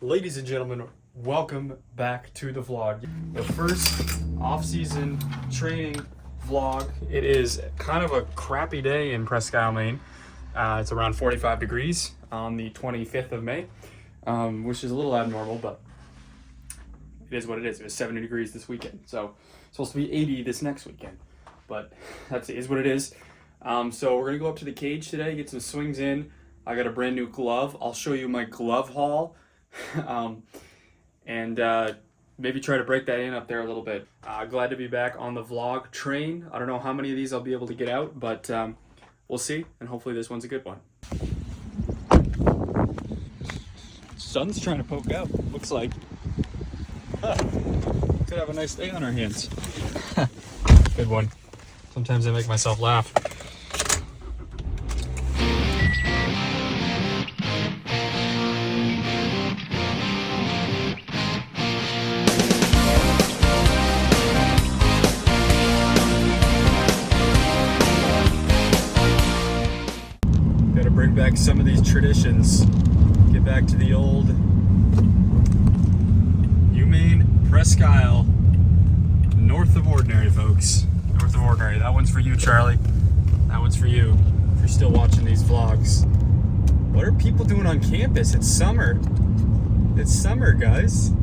Ladies and gentlemen, welcome back to the vlog. The first off-season training vlog. It is kind of a crappy day in Presque Isle, Maine. It's around 45 degrees on the 25th of May, which is a little abnormal, but it is what it is. It was 70 degrees this weekend, so it's supposed to be 80 this next weekend, but that is what it is. So we're gonna go up to the cage today, get some swings in. I got a brand new glove. I'll show you my glove haul. And maybe try to break that in up there a little bit. Glad to be back on the vlog train. I don't know how many of these I'll be able to get out, but we'll see, and hopefully this one's a good one. Sun's trying to poke out, looks like. Could have a nice day on our hands. Good one. Sometimes I make myself laugh. Bring back some of these traditions. Get back to the old humane Presque Isle, north of Ordinary, folks. North of Ordinary. That one's for you, Charlie. That one's for you, if you're still watching these vlogs. What are people doing on campus? It's summer. It's summer, guys. You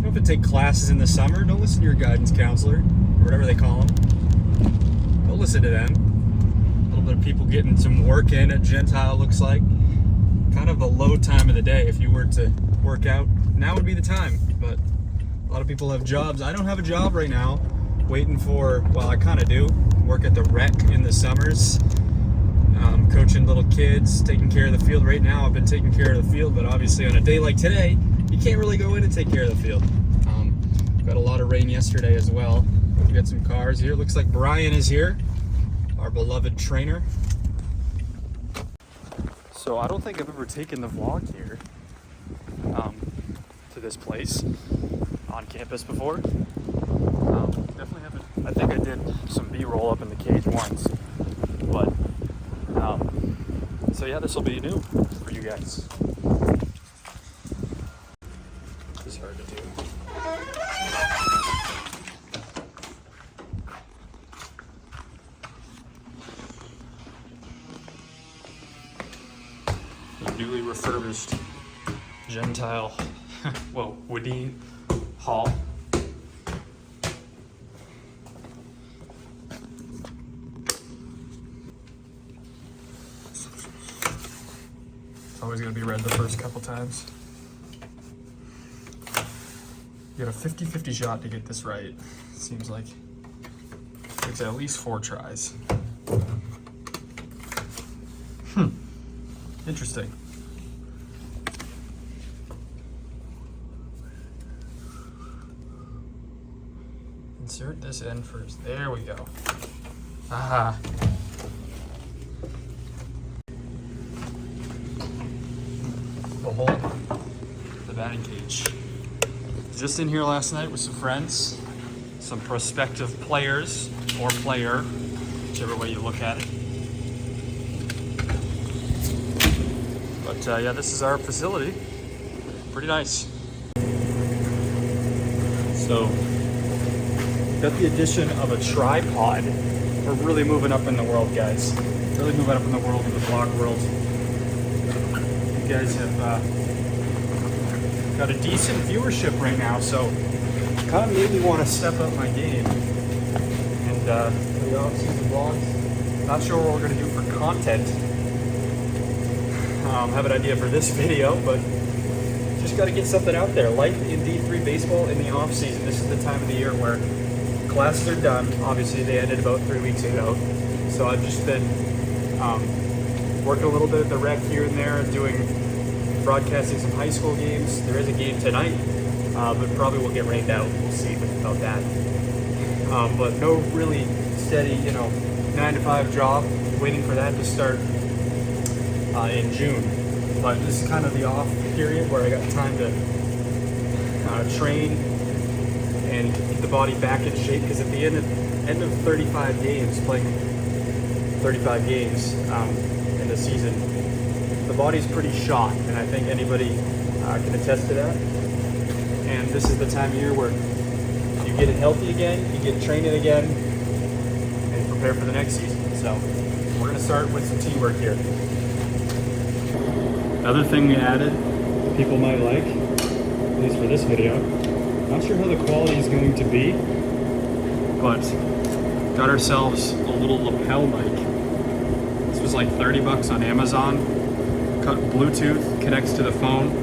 don't have to take classes in the summer. Don't listen to your guidance counselor, or whatever they call them. Don't listen to them. Of people getting some work in at Gentile, looks like. Kind of a low time of the day if you were to work out. Now would be the time, but a lot of people have jobs. I don't have a job right now. Waiting for, well, I kind of do. Work at the rec in the summers. Coaching little kids, taking care of the field. Right now I've been taking care of the field, but obviously on a day like today, you can't really go in and take care of the field. Got a lot of rain yesterday as well. We got some cars here. Looks like Brian is here, our beloved trainer. So I don't think I've ever taken the vlog here to this place on campus before. Definitely haven't. I think I did some B-roll up in the cage once, but so yeah, this will be new for you guys. It's hard to do. Newly refurbished Gentile, well, Woodine Hall. It's always going to be red the first couple times. You got a 50-50 shot to get this right, it seems like. It's at least 4 tries. Interesting. Insert this in first. There we go. Aha. The hole, the batting cage. Just in here last night with some friends, some prospective players or player, whichever way you look at it. But yeah, this is our facility. Pretty nice. So, got the addition of a tripod. We're really moving up in the world, guys. Really moving up in the world of the vlog world. You guys have got a decent viewership right now, so kind of made me want to step up my game. And for the off-season vlogs, not sure what we're going to do for content. Have an idea for this video, but just got to get something out there. Life in D3 baseball in the off season. This is the time of the year where classes are done. Obviously, they ended about 3 weeks ago, so I've just been working a little bit at the rec here and there, broadcasting some high school games. There is a game tonight, but probably will get rained out. We'll see about that. But no really steady, 9-to-5 job. Waiting for that to start in June, but this is kind of the off period where I got time to train and get the body back in shape, because at the end of 35 games, playing 35 games in the season, the body's pretty shot, and I think anybody I can attest to that. And this is the time of year where you get it healthy again, you get training again, and prepare for the next season. So we're going to start with some teamwork here. Another thing we added, people might like, at least for this video, not sure how the quality is going to be, but got ourselves a little lapel mic. This was like 30 bucks on Amazon. Cut Bluetooth, connects to the phone.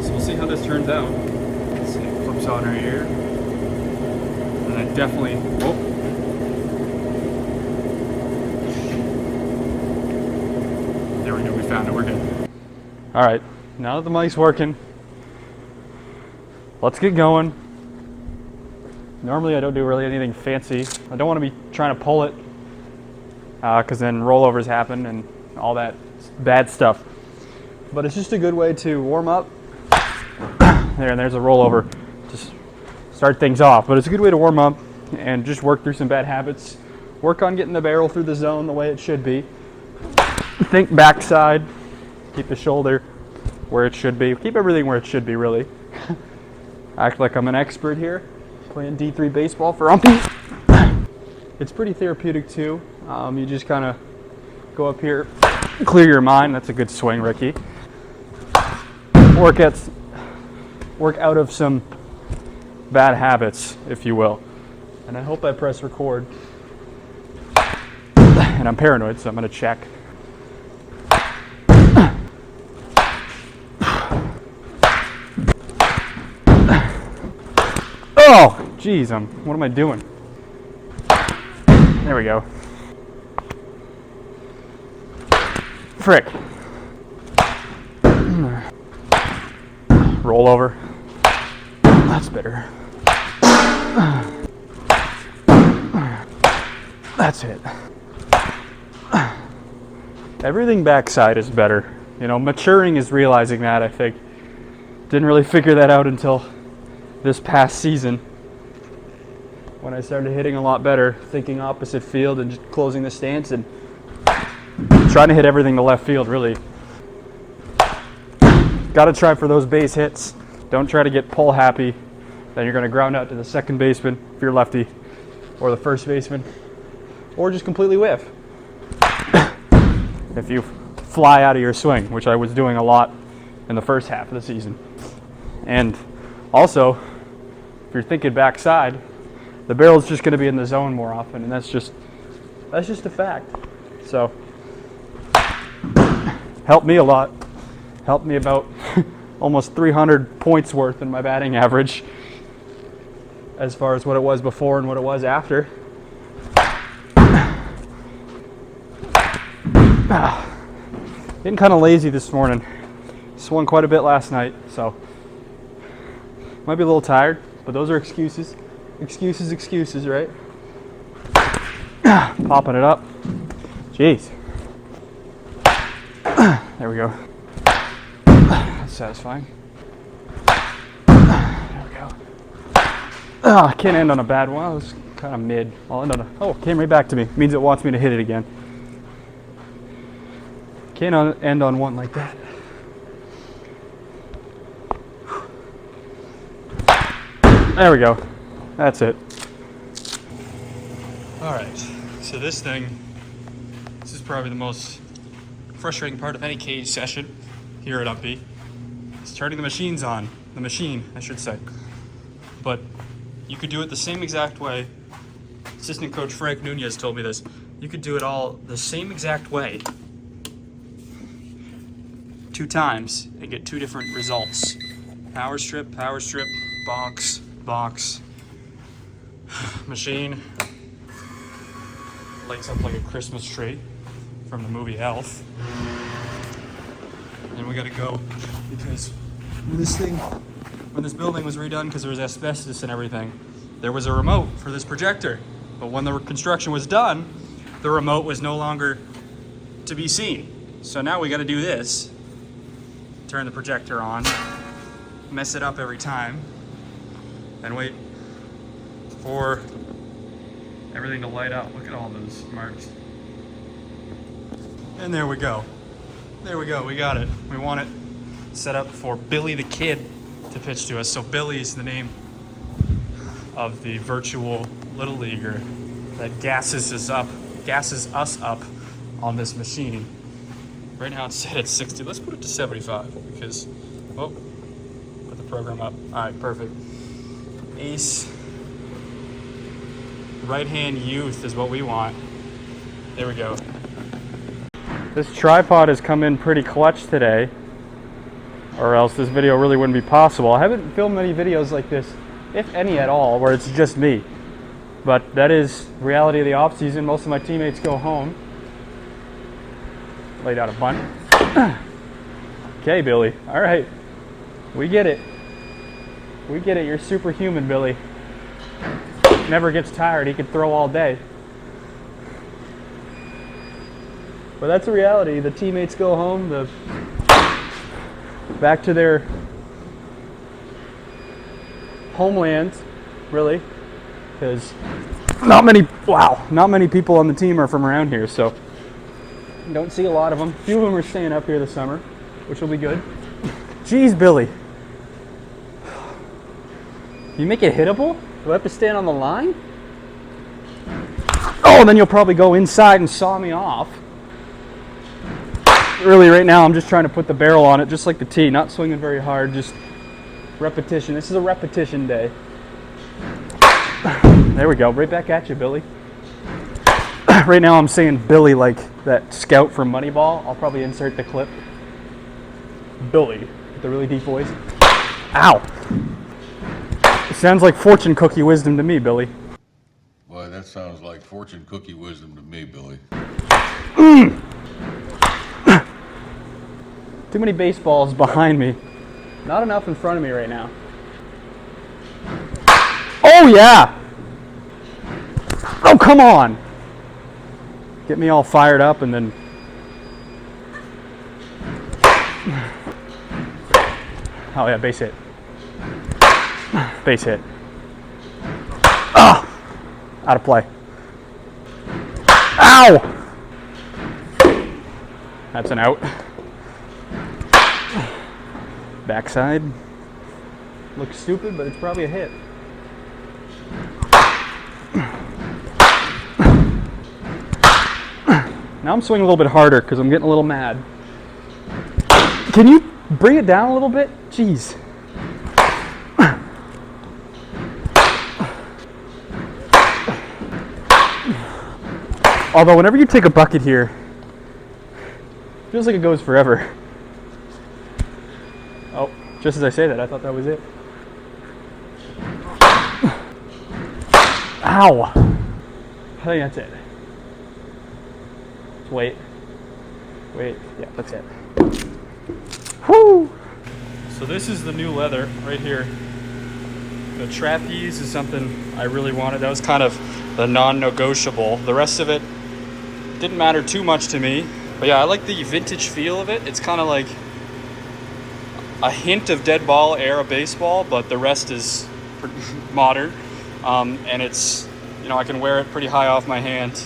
So we'll see how this turns out. Let's see, it flips on right here. And I definitely, there we go, we found it, we're good. All right, now that the mic's working, let's get going. Normally I don't do really anything fancy. I don't want to be trying to pull it because then rollovers happen and all that bad stuff. But it's just a good way to warm up. There's a rollover. Just start things off. But it's a good way to warm up and just work through some bad habits. Work on getting the barrel through the zone the way it should be. Think backside. Keep the shoulder where it should be. Keep everything where it should be, really. Act like I'm an expert here. Playing D3 baseball for umpies. It's pretty therapeutic too. You just kind of go up here, clear your mind. That's a good swing, Ricky. Work out of some bad habits, if you will. And I hope I press record. And I'm paranoid, so I'm going to check. Oh, geez, what am I doing? There we go. Frick. Roll over. That's better. That's it. Everything backside is better. You know, maturing is realizing that, I think. Didn't really figure that out until this past season when I started hitting a lot better, thinking opposite field and just closing the stance and trying to hit everything to left field, really. Got to try for those base hits. Don't try to get pull happy. Then you're going to ground out to the second baseman if you're lefty, or the first baseman, or just completely whiff. If you fly out of your swing, which I was doing a lot in the first half of the season. And also, if you're thinking backside, the barrel's just going to be in the zone more often, and that's just a fact. So, helped me a lot. Helped me about almost 300 points worth in my batting average as far as what it was before and what it was after. Getting kind of lazy this morning. Swung quite a bit last night, so might be a little tired, but those are excuses. Excuses, right? Popping it up. Jeez. There we go. That's satisfying. There we go. I can't end on a bad one. It was kind of mid. I'll end on a... Oh, it came right back to me. Means it wants me to hit it again. Can't end on one like that. There we go. That's it. Alright, so this is probably the most frustrating part of any cage session here at Uppy. It's turning the machines on. The machine, I should say. But you could do it the same exact way. Assistant coach Frank Nunez told me this. You could do it all the same exact way 2 times and get 2 different results. Power strip, box, box. Machine lights up like a Christmas tree from the movie Elf. And we gotta go because when this building was redone, because there was asbestos and everything, there was a remote for this projector. But when the construction was done, the remote was no longer to be seen. So now we gotta do this. Turn the projector on, mess it up every time, and wait for everything to light up. Look at all those marks. And there we go. We got it. We want it. set up for Billy the Kid to pitch to us. So Billy is the name of the virtual little leaguer that gasses us up on this machine. Right now it's set at 60. Let's put it to 75 because, oh, put the program up. All right, perfect. Ace. Right-hand youth is what we want. There we go. This tripod has come in pretty clutch today, or else this video really wouldn't be possible. I haven't filmed many videos like this, if any at all, where it's just me. But that is reality of the off season. Most of my teammates go home. Laid out a bunt. Okay, Billy. All right. We get it. We get it. You're superhuman, Billy. Never gets tired. He could throw all day. But that's the reality. The teammates go home. Back to their homelands, really. Because not many people on the team are from around here, so don't see a lot of them. A few of them are staying up here this summer, which will be good. Jeez, Billy. You make it hittable? Do I have to stand on the line? Oh, then you'll probably go inside and saw me off. Really, right now, I'm just trying to put the barrel on it, just like the tee. Not swinging very hard, just repetition. This is a repetition day. There we go. Right back at you, Billy. Right now, I'm saying Billy like that scout from Moneyball. I'll probably insert the clip. Billy, with the really deep voice. Ow! It sounds like fortune cookie wisdom to me, Billy. Boy, that sounds like fortune cookie wisdom to me, Billy. Too many baseballs behind me. Not enough in front of me right now. Oh, yeah! Oh, come on! Get me all fired up and then... Oh, yeah, base hit. Base hit. Ah! Out of play. Ow! That's an out. Backside. Looks stupid, but it's probably a hit. Now I'm swinging a little bit harder because I'm getting a little mad. Can you bring it down a little bit? Jeez. Although whenever you take a bucket here, it feels like it goes forever. Oh, just as I say that, I thought that was it. Ow! I think that's it. Wait. Yeah, that's it. Whoo! So this is the new leather right here. The trapeze is something I really wanted. That was kind of the non-negotiable. The rest of it didn't matter too much to me. But yeah, I like the vintage feel of it. It's kind of like a hint of dead ball era baseball, but the rest is modern. And it's, I can wear it pretty high off my hand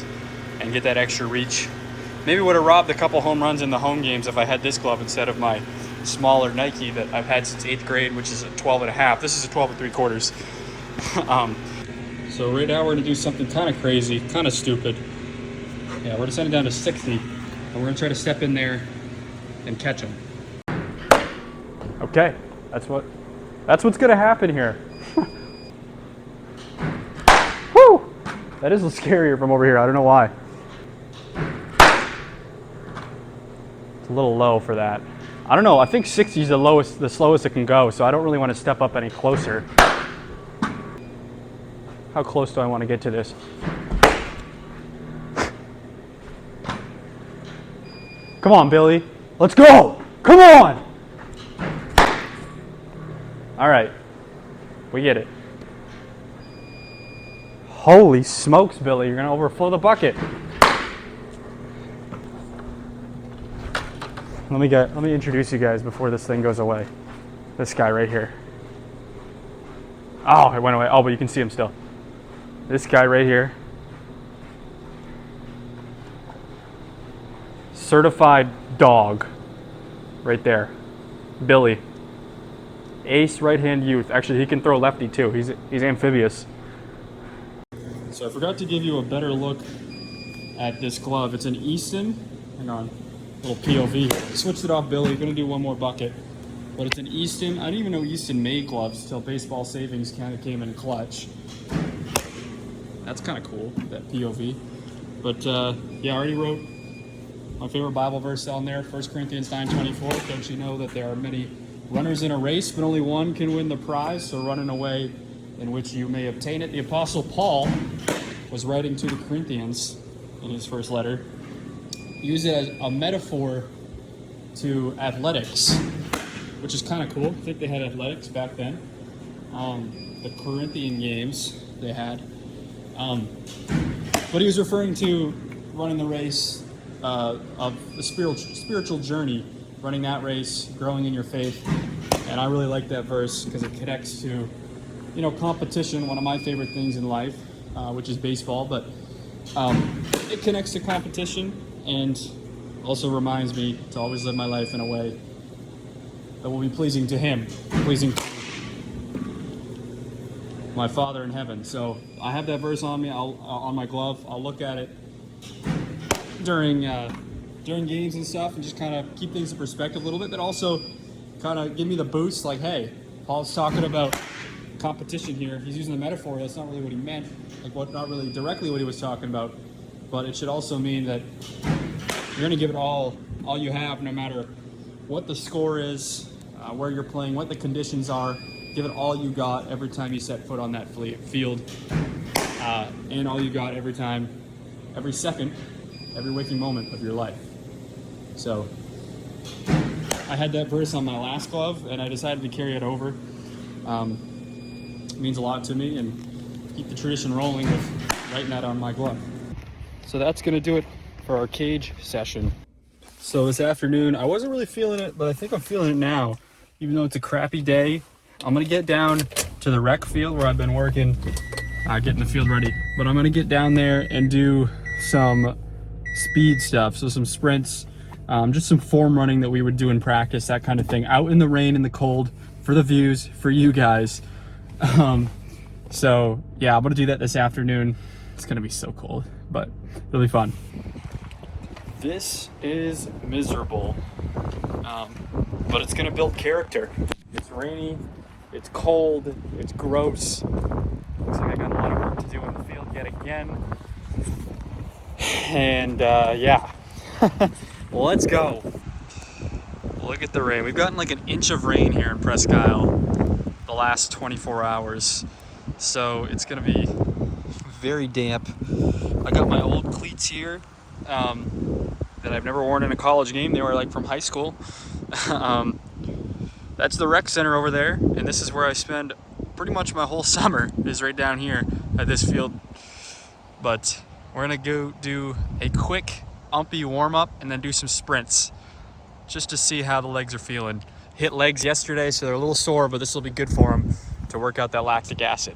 and get that extra reach. Maybe would have robbed a couple home runs in the home games if I had this glove instead of my smaller Nike that I've had since 8th grade, which is a 12.5. This is a 12 3/4. So right now we're gonna do something kind of crazy, kind of stupid. Yeah, we're gonna send it down to 60, and we're gonna try to step in there and catch them. Okay, that's what's gonna happen here. Woo! That is a little scarier from over here. I don't know why. It's a little low for that. I don't know. I think 60 is the slowest it can go, so I don't really want to step up any closer. How close do I want to get to this? Come on, Billy. Let's go. Come on. All right. We get it. Holy smokes, Billy. You're going to overflow the bucket. Let me introduce you guys before this thing goes away. This guy right here. Oh, it went away. Oh, but you can see him still. This guy right here. Certified dog. Right there. Billy. Ace right-hand youth. Actually, he can throw lefty too. He's amphibious. So I forgot to give you a better look at this glove. It's an Easton. Hang on, little POV. Switched it off Billy. Gonna do one more bucket, but it's an Easton. I didn't even know Easton made gloves till Baseball Savings kind of came in clutch. That's kind of cool, that POV. But yeah, I already wrote my favorite Bible verse on there, 1 Corinthians 9:24. Don't you know that there are many runners in a race, but only one can win the prize? So run in a way in which you may obtain it. The Apostle Paul was writing to the Corinthians in his first letter. He used it as a metaphor to athletics, which is kind of cool. I think they had athletics back then. The Corinthian games they had. But he was referring to running the race of the spiritual journey, running that race, growing in your faith. And I really like that verse because it connects to, you know, competition, one of my favorite things in life, which is baseball. But it connects to competition and also reminds me to always live my life in a way that will be pleasing to Him, pleasing to my Father in heaven. So I have that verse on me, on my glove. I'll look at it during games and stuff, and just kind of keep things in perspective a little bit, but also kind of give me the boost. Like, hey, Paul's talking about competition here. He's using the metaphor. That's not really what he meant. Not really directly what he was talking about. But it should also mean that you're going to give it all you have, no matter what the score is, where you're playing, what the conditions are. Give it all you got every time you set foot on that field, and all you got every time, every second, every waking moment of your life. So I had that verse on my last glove, and I decided to carry it over. It means a lot to me, and keep the tradition rolling with writing that on my glove. So that's going to do it for our cage session. So this afternoon, I wasn't really feeling it, but I think I'm feeling it now. Even though it's a crappy day, I'm going to get down to the rec field where I've been working, getting the field ready. But I'm going to get down there and do some speed stuff, so some sprints, just some form running that we would do in practice, that kind of thing, out in the rain, in the cold, for the views, for you guys. So yeah, I'm going to do that this afternoon. It's going to be so cold, but it'll be fun. This is miserable, but it's going to build character. It's rainy, it's cold, it's gross. Looks like I got a lot of work to do in the field yet again. And yeah, well, let's go. Look at the rain. We've gotten like an inch of rain here in Presque Isle the last 24 hours. So it's going to be very damp. I got my old cleats here that I've never worn in a college game. They were like from high school. That's the rec center over there, and this is where I spend pretty much my whole summer, is right down here at this field. But we're gonna go do a quick umpy warm-up and then do some sprints just to see how the legs are feeling. Hit legs yesterday, so they're a little sore, but this will be good for them to work out that lactic acid.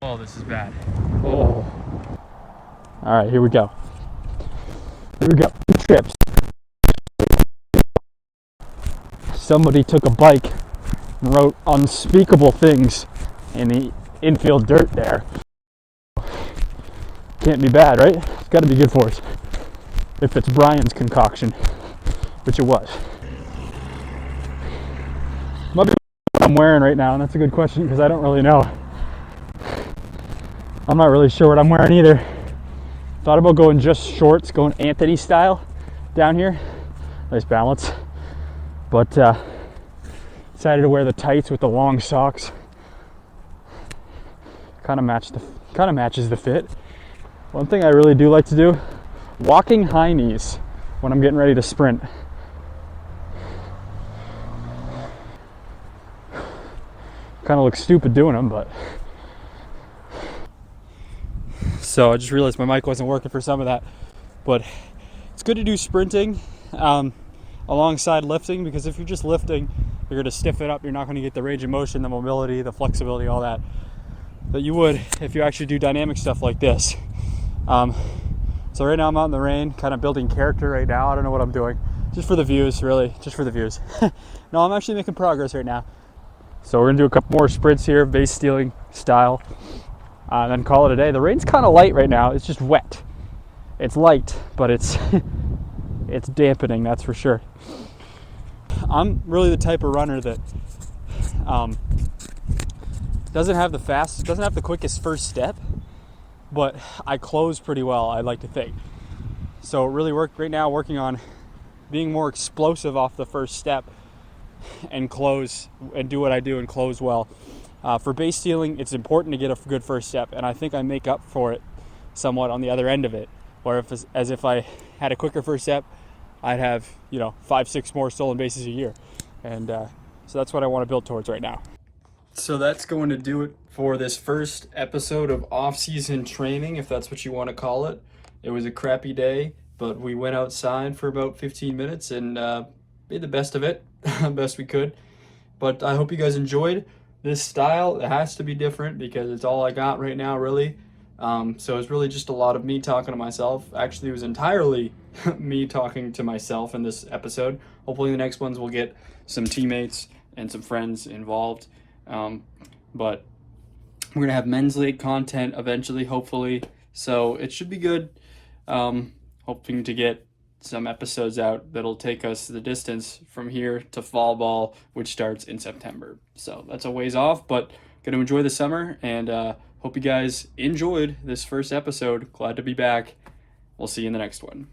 Oh, this is bad. Oh. All right, here we go. Here we go. Trips. Somebody took a bike and wrote unspeakable things in the infield dirt there. Can't be bad, right? It's got to be good for us. If it's Brian's concoction, which it was. Might be what I'm wearing right now, and that's a good question because I don't really know. I'm not really sure what I'm wearing either. Thought about going just shorts, going Anthony style down here. Nice balance. But decided to wear the tights with the long socks. Kind of matches the fit. One thing I really do like to do, walking high knees when I'm getting ready to sprint. Kind of look stupid doing them, but. So I just realized my mic wasn't working for some of that, but it's good to do sprinting alongside lifting, because if you're just lifting, you're going to stiff it up. You're not going to get the range of motion, the mobility, the flexibility, all that you would if you actually do dynamic stuff like this. So right now I'm out in the rain, kind of building character right now. I don't know what I'm doing. Just for the views, really. Just for the views. No, I'm actually making progress right now. So we're going to do a couple more sprints here, base stealing style, and then call it a day. The rain's kind of light right now. It's just wet. It's light, but it's it's dampening, that's for sure. I'm really the type of runner that doesn't have the quickest first step, but I close pretty well, I like to think. So really working on being more explosive off the first step and close and do what I do and close well. For base stealing, it's important to get a good first step, and I think I make up for it somewhat on the other end of it, where if I had a quicker first step, I'd have 5-6 more stolen bases a year, and so that's what I want to build towards right now. So that's going to do it for this first episode of off-season training, if that's what you want to call it. It was a crappy day, but we went outside for about 15 minutes and made the best of it, best we could. But I hope you guys enjoyed this style. It has to be different because it's all I got right now, really. So it's really just a lot of me talking to myself. Actually, it was entirely me talking to myself in this episode. Hopefully the next ones will get some teammates and some friends involved. But we're going to have men's league content eventually, hopefully. So it should be good. Hoping to get some episodes out that'll take us the distance from here to fall ball, which starts in September. So that's a ways off, but going to enjoy the summer, and hope you guys enjoyed this first episode. Glad to be back. We'll see you in the next one.